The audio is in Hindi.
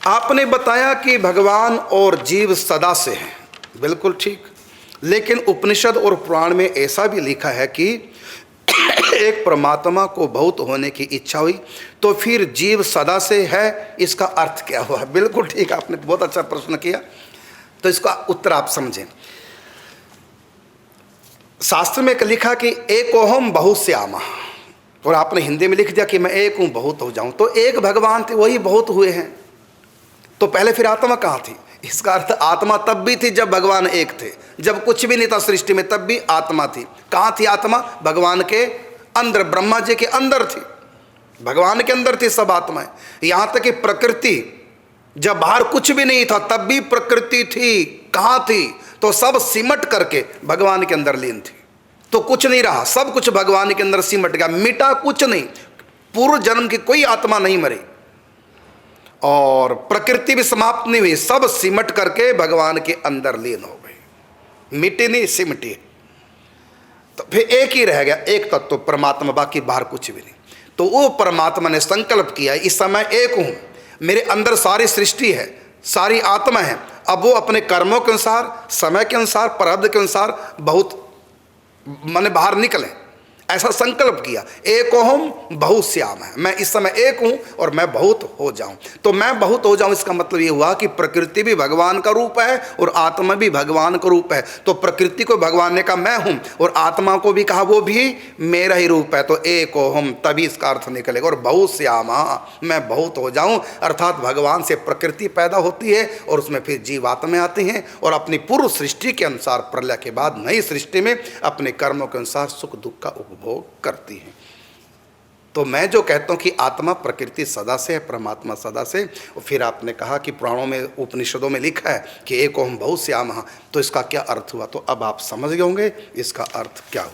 आपने बताया कि भगवान और जीव सदा से हैं, बिल्कुल ठीक। लेकिन उपनिषद और पुराण में ऐसा भी लिखा है कि एक परमात्मा को बहुत होने की इच्छा हुई तो फिर जीव सदा से है, इसका अर्थ क्या हुआ? बिल्कुल ठीक, आपने बहुत अच्छा प्रश्न किया। तो इसका उत्तर आप समझें। शास्त्र में लिखा कि एकोहम बहुश्यामा, और आपने हिंदी में लिख दिया कि मैं एक हूं बहुत हो जाऊं। तो एक भगवान थे, वही बहुत हुए हैं। तो पहले फिर आत्मा कहाँ थी? इसका अर्थ आत्मा तब भी थी जब भगवान एक थे, जब कुछ भी नहीं था सृष्टि में, तब भी आत्मा थी। कहाँ थी आत्मा? भगवान के अंदर, ब्रह्मा जी के अंदर थी, भगवान के अंदर थी सब आत्माएं। यहाँ तक कि प्रकृति, जब बाहर कुछ भी नहीं था तब भी प्रकृति थी। कहाँ थी? तो सब सिमट करके भगवान के अंदर लीन थी। तो कुछ नहीं रहा, सब कुछ भगवान के अंदर सिमट गया, मिटा कुछ नहीं। पूर्व जन्म की कोई आत्मा नहीं मरी और प्रकृति भी समाप्त नहीं हुई, सब सिमट करके भगवान के अंदर लीन हो गई, मिटी नहीं सिमटी। तो फिर एक ही रह गया, एक तत्व परमात्मा, बाकी बाहर कुछ भी नहीं। तो वो परमात्मा ने संकल्प किया, इस समय एक हूं, मेरे अंदर सारी सृष्टि है, सारी आत्मा है। अब वो अपने कर्मों के अनुसार, समय के अनुसार, प्रारब्ध के अनुसार बहुत माने बाहर निकले, ऐसा संकल्प किया। एकोहम बहुश्याम है, मैं इस समय एक हूं और मैं बहुत हो जाऊं। तो मैं बहुत हो जाऊं, इसका मतलब ये हुआ कि प्रकृति भी भगवान का रूप है और आत्मा भी भगवान का रूप है। तो प्रकृति को भगवान ने कहा मैं हूं, और आत्मा को भी कहा वो भी मेरा ही रूप है। तो एकोहम, तभी इसका अर्थ निकलेगा। और बहुश्यामा, मैं बहुत हो जाऊं, अर्थात भगवान से प्रकृति पैदा होती है और उसमें फिर जीवात्माएं आती हैं और अपनी पूर्व सृष्टि के अनुसार प्रलय के बाद नई सृष्टि में अपने कर्मों के अनुसार सुख दुख का उपभोग करती हैं। तो मैं जो कहता हूं कि आत्मा प्रकृति सदा से है, परमात्मा सदा से। और फिर आपने कहा कि पुराणों में, उपनिषदों में लिखा है कि एकोहम बहुश्यामः, तो इसका क्या अर्थ हुआ? तो अब आप समझ गए होंगे इसका अर्थ क्या हुआ।